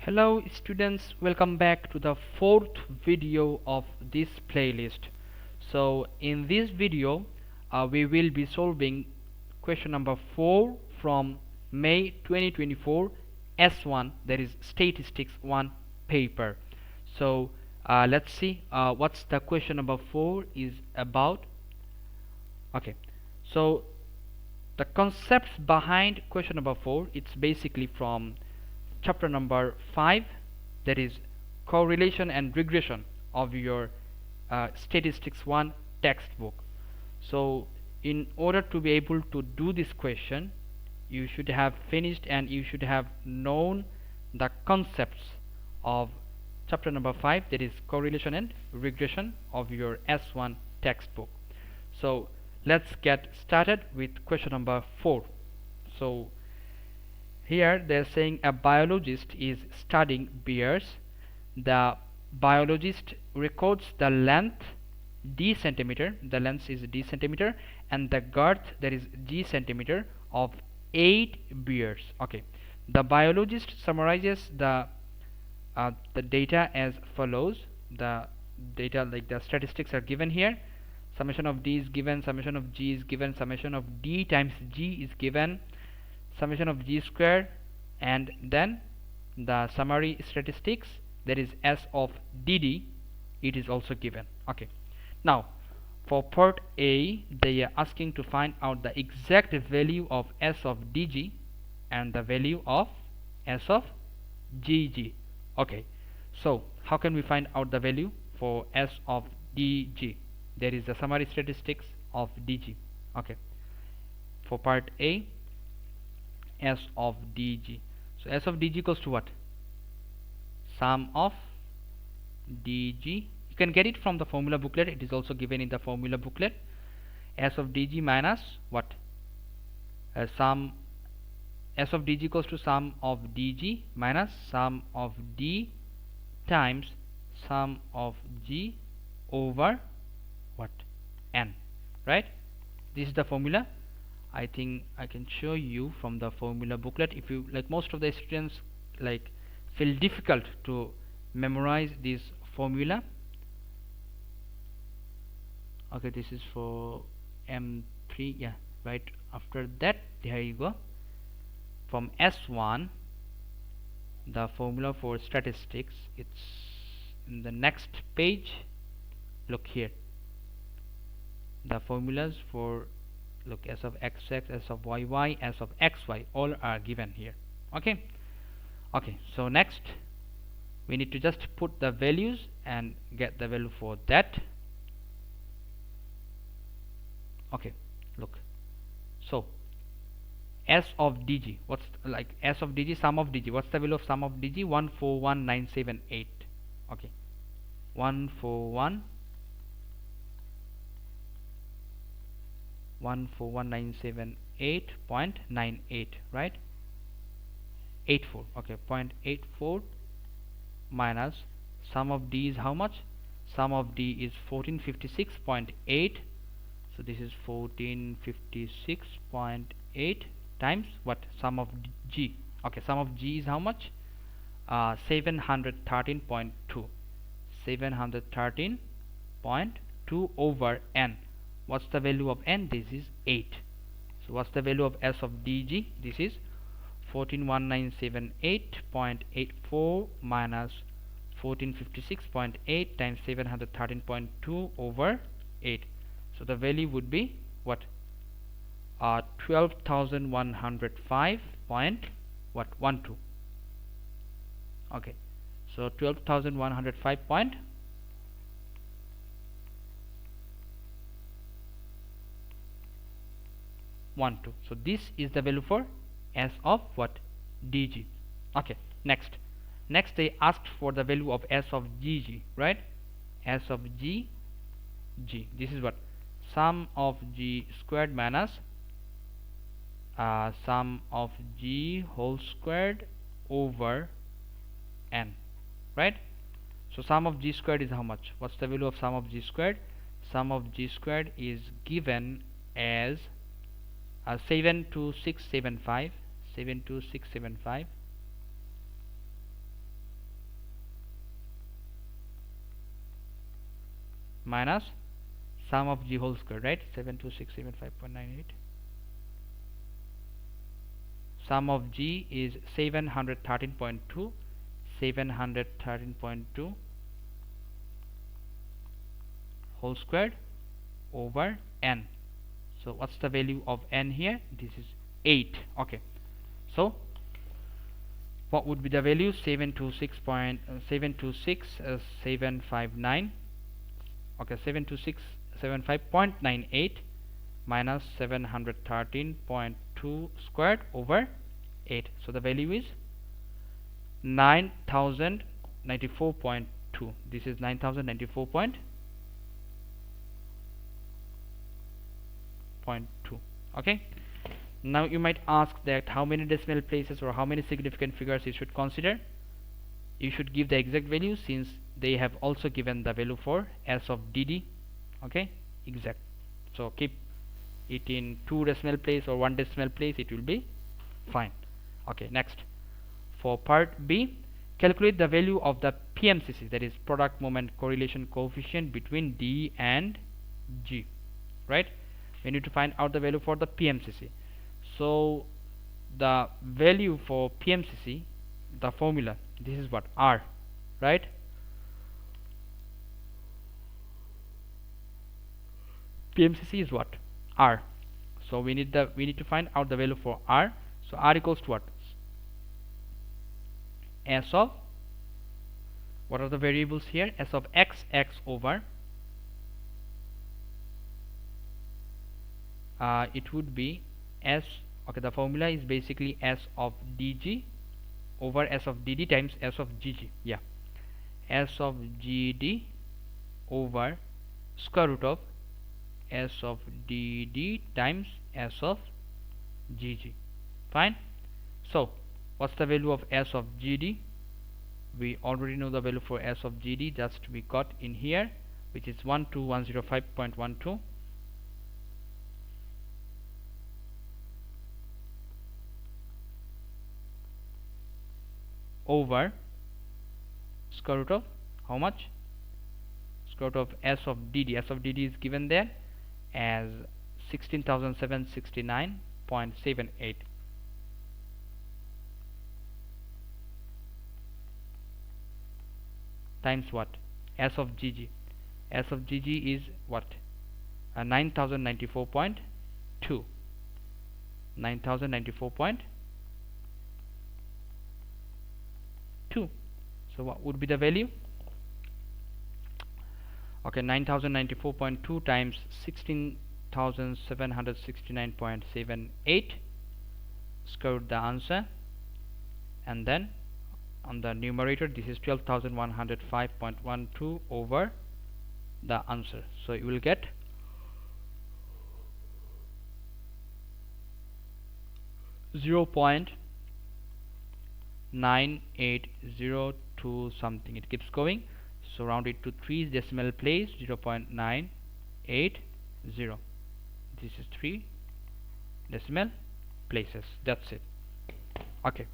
Hello students, welcome back to the fourth video of this playlist. So in this video we will be solving question number 4 from May 2024 S1, that is statistics 1 paper. So let's see what's the question number 4 is about. Okay, so the concepts behind question number 4, it's basically from chapter number 5, that is correlation and regression of your statistics 1 textbook. So in order to be able to do this question, you should have finished and you should have known the concepts of chapter number 5, that is correlation and regression of your S1 textbook. So let's get started with question number 4. So here they're saying a biologist is studying bears. The biologist records the length d centimeter, the length is d centimeter, and the girth, that is g centimeter, of 8 bears. Okay, the biologist summarizes the data as follows. The data, like the statistics, are given here. Summation of d is given, summation of g is given, summation of d times g is given, summation of g square, and then the summary statistics, that is S of dd, it is also given. Okay, now for part A they are asking to find out the exact value of S of dg and the value of S of gg. Okay, so how can we find out the value for S of dg? There is the summary statistics of dg. Okay, for part A, S of dg. So S of dg equals to what? Sum of dg. You can get it from the formula booklet. It is also given in the formula booklet. S of dg minus what? Sum. S of dg equals to sum of dg minus sum of d times sum of g over what? N. Right? This is the formula. I think I can show you from the formula booklet. If you like, most of the students like feel difficult to memorize this formula. Okay, this is for M3. Yeah, right after that, there you go. From S1, the formula for statistics, it's in the next page. Look here, the formulas for, look, S of xx, S of yy, S of xy, all are given here. Okay, so next we need to just put the values and get the value for that. Okay, look, so S of dg, what's like S of dg, sum of dg, what's the value of sum of dg? 141,978. okay, 141,978.98, right? 84. Okay, 0.84 minus sum of d is how much? Sum of d is 1456.8. so this is 1456.8 times what? Sum of g. Okay, sum of g is how much? 713.2. 713.2 over n. What's the value of n? This is 8. So what's the value of S of dg? This is 141978.84 minus 1456.8 times 713.2 over 8. So the value would be what? 12,105.12. Okay, so 12,105.12. So this is the value for S of what? dg. Okay, next they asked for the value of S of gg, right? S of g. This is what? Sum of g squared minus sum of g whole squared over n, right? So sum of g squared is how much? What's the value of sum of g squared? Sum of g squared is given as 72675. minus sum of g whole square, right? 72675.98. Sum of g is 713.2, 713.2 whole squared over n. So what's the value of n here? This is 8. Okay, so what would be the value? 726.759. Okay, 72675.98 minus 713.2 squared over 8. So the value is 9094.2. This is 9094.2. Okay, now you might ask that how many decimal places or how many significant figures you should consider. You should give the exact value, since they have also given the value for s of dd. Okay, exact. So keep it in 2 decimal place or 1 decimal place, it will be fine. Okay, next, for part B, calculate the value of the PMCC, that is product moment correlation coefficient between D and G, right? We need to find out the value for the PMCC. So the value for PMCC, the formula, this is what? R, right? PMCC is what? R. So we need to find out the value for R. So R equals to what? S of, what are the variables here? S of x over, it would be S. Okay, the formula is basically S of dg over S of dd times S of gg. Yeah, S of gd over square root of S of dd times S of gg. Fine. So what's the value of S of gd? We already know the value for S of gd, just we got in here, which is 12105.12 over square root of how much? Square root of S of dd. S of dd is given there as 16,769.78 times what? S of gg. S of gg is what? 9094.2. 9094.2. So what would be the value? Okay, 9094.2 times 16,769.78. Square root the answer, and then on the numerator this is 12,105.12 over the answer. So you will get 0.9802 something. It keeps going, so round it to 3 decimal place, 0.980. This is 3 decimal places. That's it. Okay,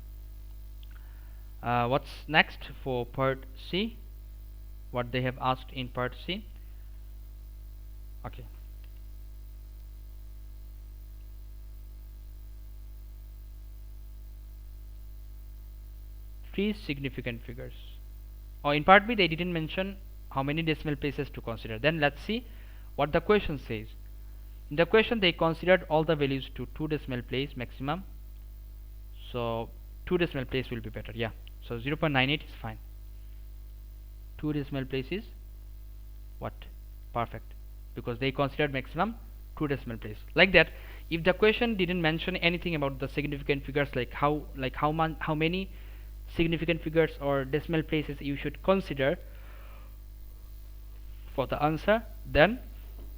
what's next for part C? What they have asked in part C? Okay, three significant figures. Or in part B they didn't mention how many decimal places to consider. Then let's see what the question says. In the question they considered all the values to 2 decimal place maximum, so 2 decimal place will be better. Yeah, so 0.98 is fine. 2 decimal place is what? Perfect, because they considered maximum 2 decimal place. Like that, if the question didn't mention anything about the significant figures, like how many significant figures or decimal places you should consider for the answer, then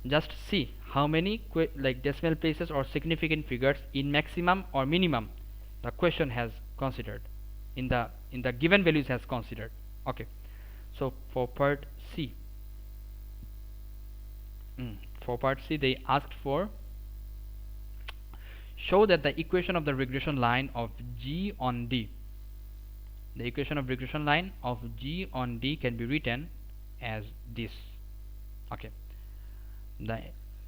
just see how many decimal places or significant figures in maximum or minimum the question has considered, in the given values has considered. Okay, so for part C, they asked for, show that the equation of the regression line of G on D, the equation of regression line of G on D can be written as this. Okay, the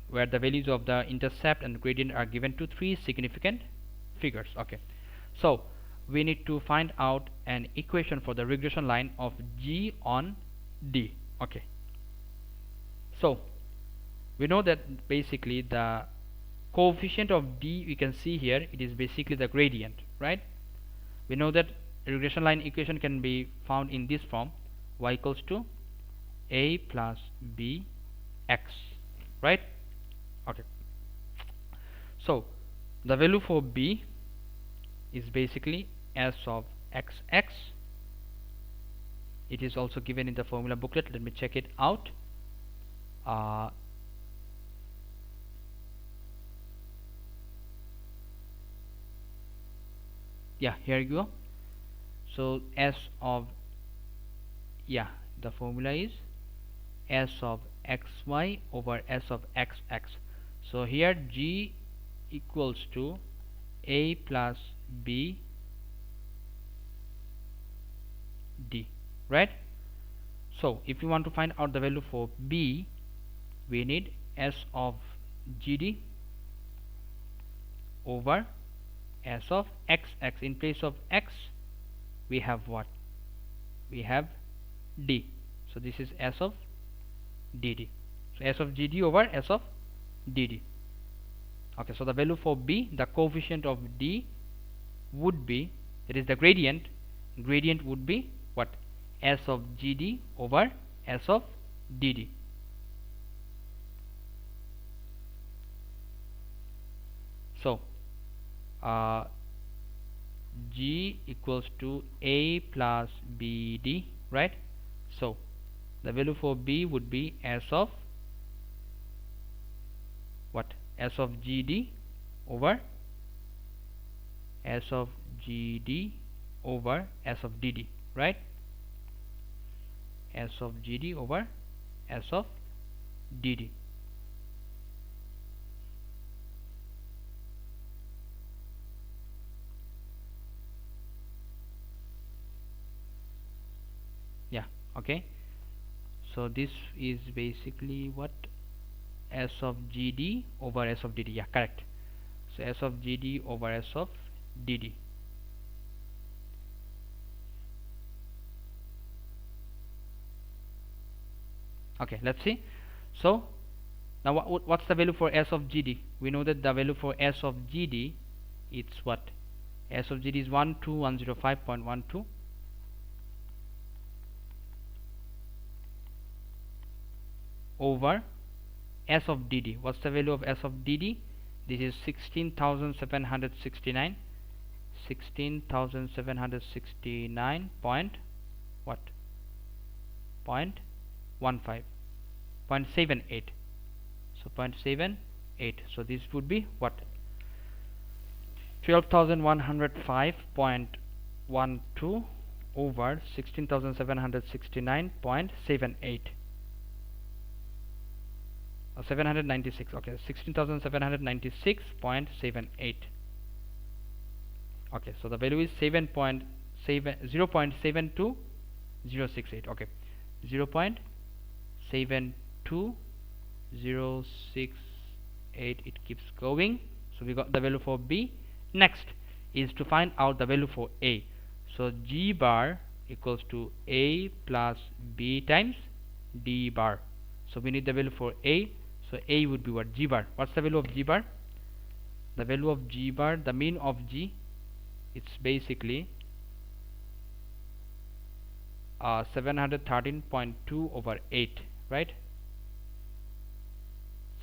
where the values of the intercept and gradient are given to three significant figures. Okay, so we need to find out an equation for the regression line of G on D. Okay, so we know that basically the coefficient of D, we can see here, it is basically the gradient, right? We know that regression line equation can be found in this form: y equals to a plus b x, right? Okay, so the value for b is basically s of xx. It is also given in the formula booklet. Let me check it out. Yeah, here you go. So s of, yeah, the formula is s of xy over s of xx. So here g equals to a plus b d, right? So if you want to find out the value for b, we need s of gd over s of xx. In place of x, we have what? We have d. So this is s of dd. So s of gd over s of dd. Okay, so the value for b, the coefficient of d would be, that is the gradient would be what? S of gd over s of dd. So g equals to a plus bd, right? So the value for b would be s of what? S of gd over s of gd over s of dd, right? S of gd over s of dd. Yeah, okay, so this is basically what? S of gd over s of dd. Yeah, correct. So s of gd over s of dd. Okay, let's see. So now what's the value for s of gd? We know that the value for s of gd, it's what? S of gd is 12105.12 over s of dd. What's the value of s of dd? This is 16,769. 16,769 point what? 0.15, 0.78. So 0.78. So this would be what? 12,105.12 over 16,769.78. 796. Okay, 16,796.78. Okay, so the value is 0.72068. Okay, 0.72068. It keeps going. So we got the value for b. Next is to find out the value for a. So g bar equals to a plus b times d bar. So we need the value for a. So a would be what? G bar. What's the value of g bar? The value of g bar, the mean of g, it's basically 713.2 over 8, right?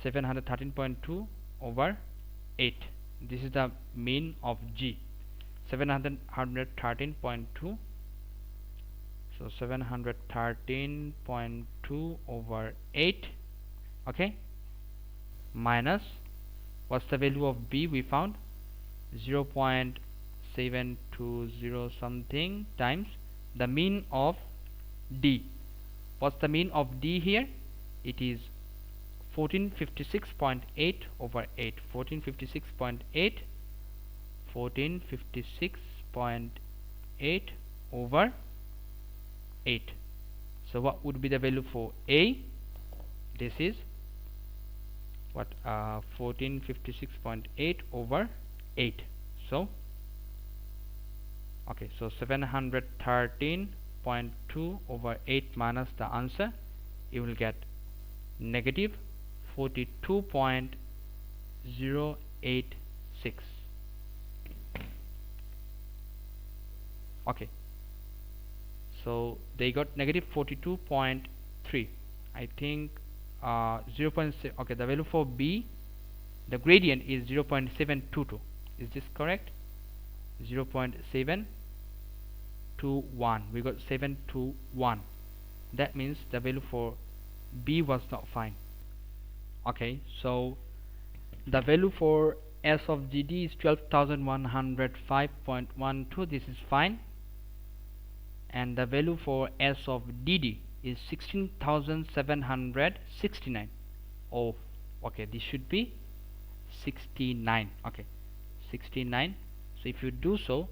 713.2 over 8. This is the mean of g. 713.2. So 713.2 over 8. Okay, minus what's the value of b? We found 0.720 something times the mean of d. What's the mean of d here? It is 1456.8 over 8. 1456.8. 1456.8 over 8. So what would be the value for a? this is what 1456.8 over 8. So okay, so 713.2 over 8 minus the answer, you will get negative 42.086. okay, so they got negative 42.3. I think 0.6. Okay, the value for B, the gradient is 0.722. Is this correct? 0.721. We got 721. That means the value for B was not fine. Okay, so the value for S of GD is 12,105.12. This is fine. And the value for S of DD is 16,769. Oh, okay, this should be 69. Okay, 69. So if you do so,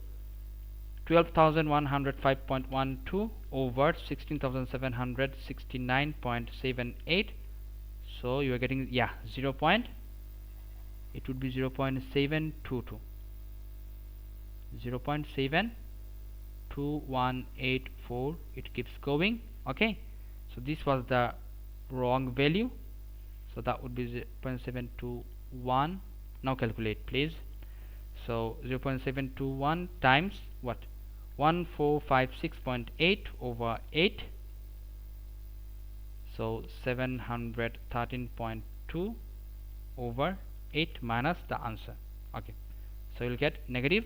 12,105.12 over 16,769.78. so you are getting, yeah, 0. It would be 0.722. 0.72184. It keeps going. Okay, so this was the wrong value, so that would be 0.721. now calculate please. So 0.721 times what, 1456.8 over 8, so 713.2 over 8 minus the answer. Okay, so you'll get negative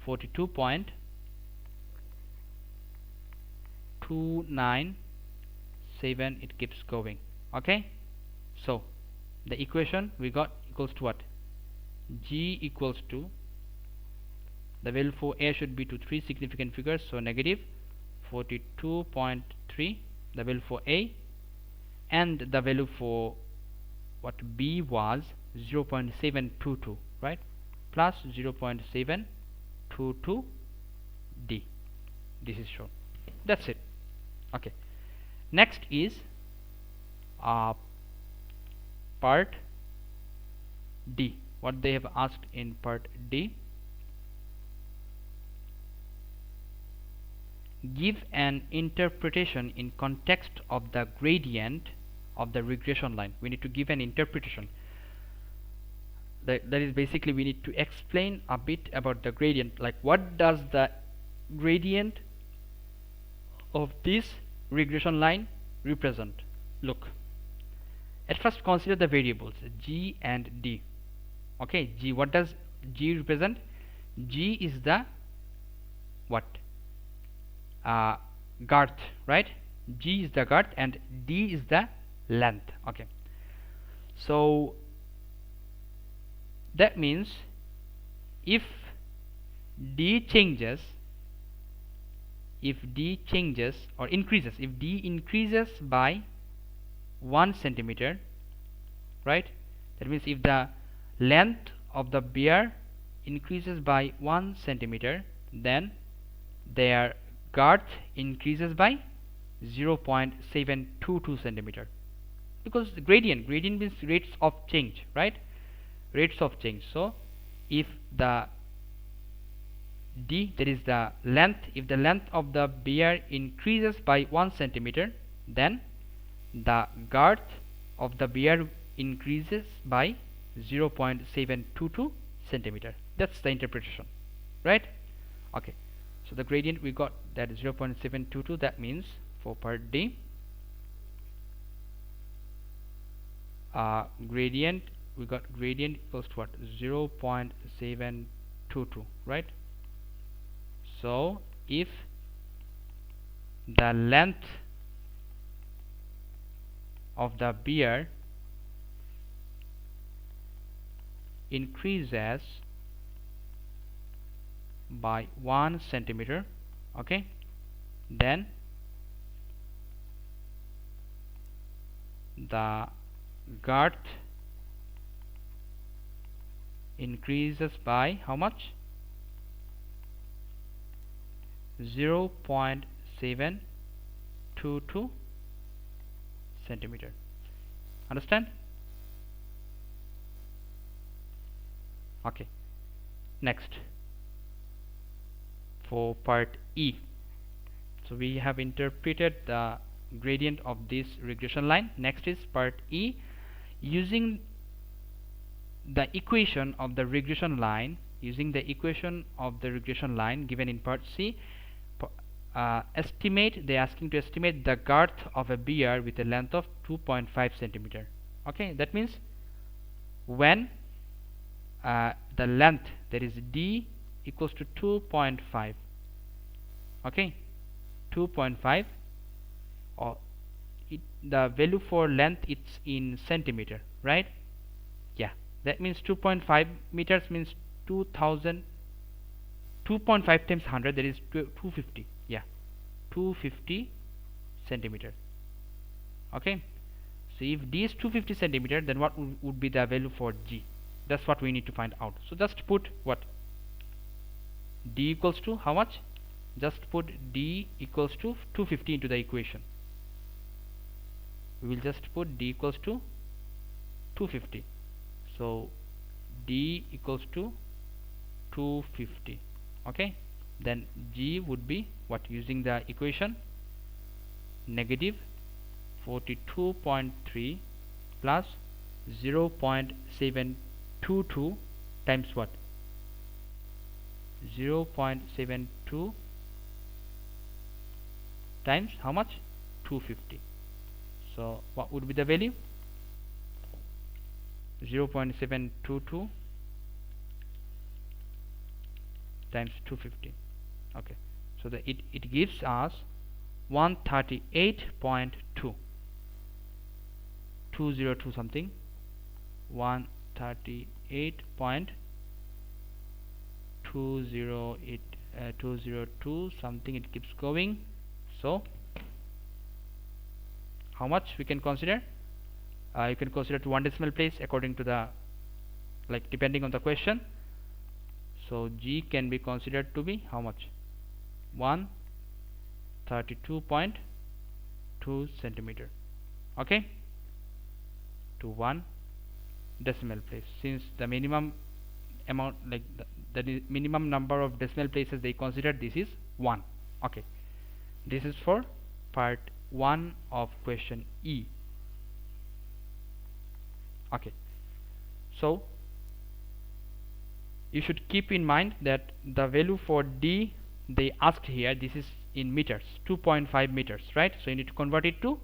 42.297. it keeps going. Okay, so the equation we got equals to what? G equals to, the value for A should be to 3 significant figures, so negative 42.3, the value for A, and the value for what B was 0.722, right, plus 0.722 D. This is shown. That's it. Okay, next is part D. What they have asked in part D: give an interpretation in context of the gradient of the regression line. We need to give an interpretation. That is basically we need to explain a bit about the gradient, like what does the gradient of this regression line represent. Look, at first consider the variables G and D. Okay, G, what does G represent? G is the what? Girth, right? G is the girth and D is the length. Okay, so that means if D changes, or increases, if D increases by 1 centimeter, right, that means if the length of the bear increases by 1 centimeter, then their girth increases by 0.722 centimeter, because the gradient means rates of change, right? Rates of change. So if the D, that is the length, if the length of the bear increases by 1 centimeter, then the girth of the bear increases by 0.722 centimeter. That's the interpretation, right? Okay, so the gradient we got, that is 0.722. that means for part D, gradient, we got gradient equals to what? 0.722, right? So if the length of the bear increases by 1 centimeter, okay, then the girth increases by how much? 0.722 centimeter. Understand? Okay. Next, for part E. So we have interpreted the gradient of this regression line. Next is part E. Using the equation of the regression line, given in part C, they're asking to estimate the girth of a beer with a length of 2.5 centimeter. Okay, that means when the length, that is D, equals to 2.5. okay, 2.5, or the value for length it's in centimeter, right? Yeah, that means 2.5 meters means 2000. 2.5 times 100, that is 250. Yeah, 250 centimeter. Okay, so if D is 250 centimeter, then what would be the value for G? That's what we need to find out. So just put what? D equals to how much? Just put D equals to 250 into the equation. We will just put D equals to 250. So D equals to 250. Okay, then G would be what? Using the equation, negative 42.3 plus 0.722 times what? 0.72 times how much? 250. So what would be the value? 0.722 times 250. Okay, so it gives us 138.2 202 something, 138.202 something, it keeps going. So how much we can consider? You can consider to one decimal place according to the, like, depending on the question. So G can be considered to be how much? 132.2 centimeter. Okay, to one decimal place, since the minimum amount, like the minimum number of decimal places they considered, this is 1. Okay, this is for part 1 of question E. Okay, so you should keep in mind that the value for D they asked here, this is in meters, 2.5 meters, right? So you need to convert it to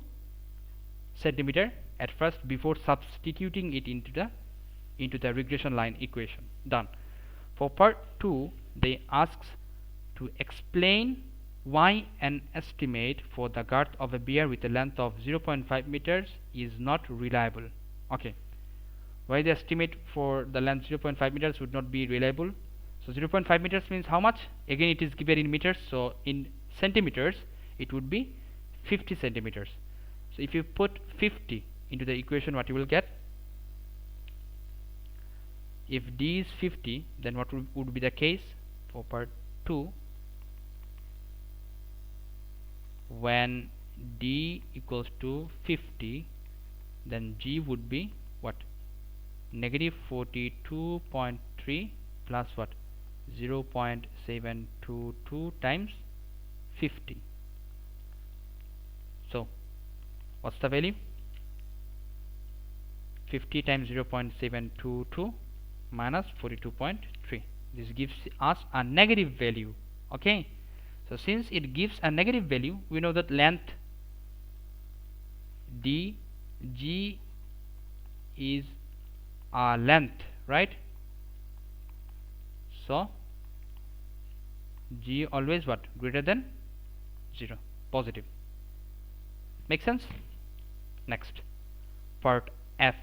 centimeter at first before substituting it into the regression line equation. Done. For part 2, they asks to explain why an estimate for the girth of a beer with a length of 0.5 meters is not reliable. Okay, why the estimate for the length 0.5 meters would not be reliable? So 0.5 meters means how much? Again, it is given in meters, so in centimeters it would be 50 centimeters. So if you put 50 into the equation, what you will get? If D is 50, then what would be the case for part 2? When D equals to 50, then G would be what? Negative 42.3 plus what? 0.722 times 50. So what's the value? 50 times 0.722 minus 42.3. This gives us a negative value. Okay, so since it gives a negative value, we know that length D, G is a length, right? So G always what? Greater than 0, positive. Make sense? Next, part F.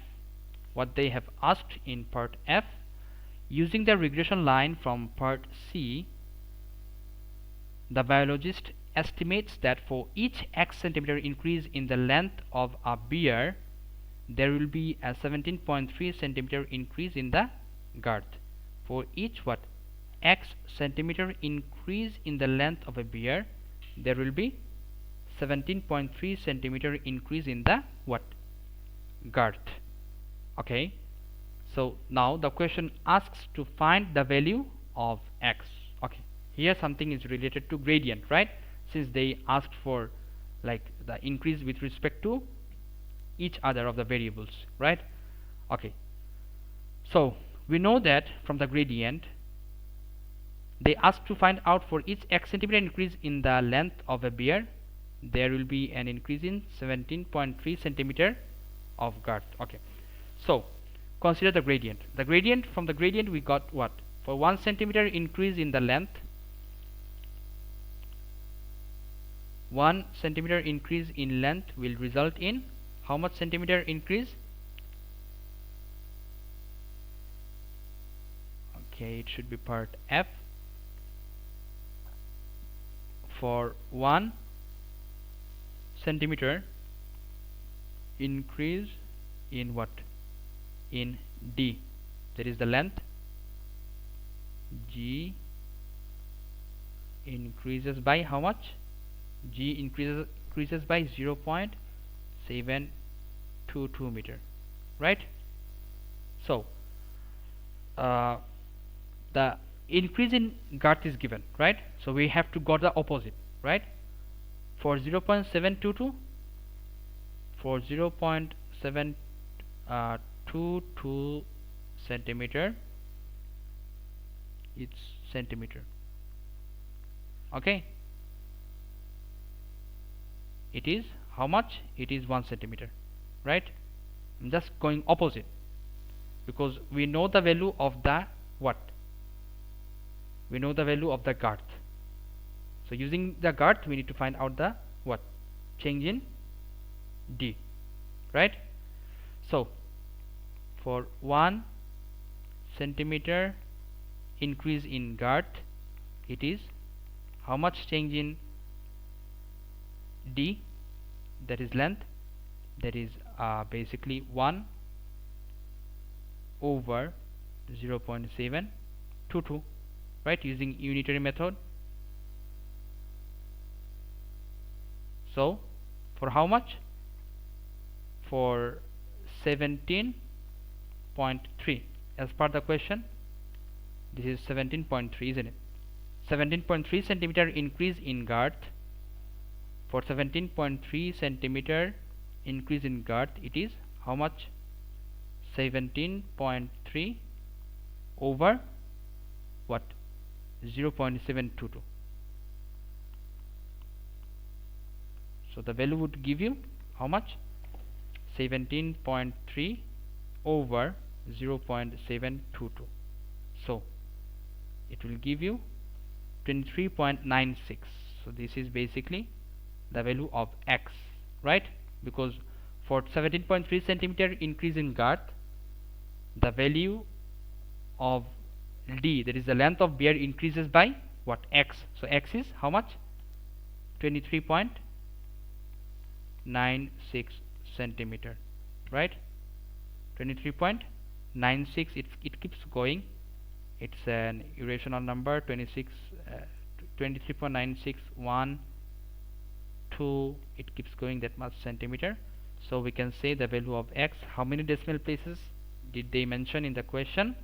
What they have asked in part F, using the regression line from part C, the biologist estimates that for each x centimeter increase in the length of a beer, there will be a 17.3 centimeter increase in the girth. For each what? X centimeter increase in the length of a beer, there will be 17.3 centimeter increase in the what? girth. Okay, so now the question asks to find the value of x. Okay, here something is related to gradient, right? Since they asked for like the increase with respect to each other of the variables, right? Okay, so we know that from the gradient they ask to find out for each x centimeter increase in the length of a bear there will be an increase in 17.3 centimeter of girth. Okay, so consider the gradient. The gradient, from the gradient we got what? For 1 centimeter increase in the length, 1 centimeter increase in length will result in how much centimeter increase? Okay, it should be part F. For 1 centimeter increase in what? In D, that is the length. G increases by how much? G increases by 0.722 meter, right? So the increase in girth is given, right? So we have to go the opposite, right? For 0.722, for 0.722 centimeter, it's centimeter. Okay, it is how much? It is 1 centimeter, right? I'm just going opposite because we know the value of the what? We know the value of the girth. So using the girth we need to find out the what? Change in D, right? So for 1 centimeter increase in girth, it is how much change in D, that is length, that is basically 1 over 0.722, right, using unitary method. So for how much? For 17.3 as per the question. This is 17.3, isn't it? 17.3 centimeter increase in girth. For 17.3 centimeter increase in girth, it is how much? 17.3 over what? 0.722. So the value would give you how much? 17.3 over 0.722. So it will give you 23.96. So this is basically the value of x, right? Because for 17.3 centimeter increase in girth, the value of D, that is the length of bear, increases by what? X. So x is how much? 23.96 centimeter, right? 23.96. It keeps going. It's an irrational number. 23.96, 1, 2, it keeps going that much centimeter. So we can say the value of x. How many decimal places did they mention in the question?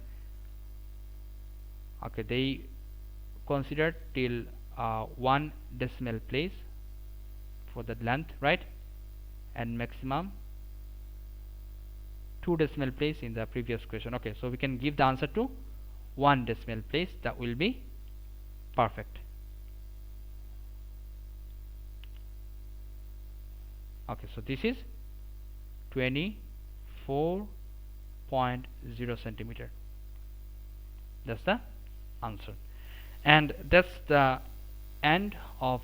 Okay, they considered till 1 decimal place for the length, right? And maximum 2 decimal place in the previous question. Okay, so we can give the answer to 1 decimal place. That will be perfect. Okay, so this is 24.0 centimeter. That's the answer. And that's the end of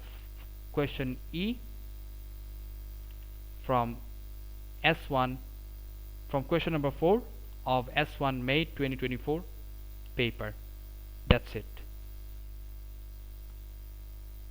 question E from S1, from question number 4 of S1 May 2024 paper. That's it.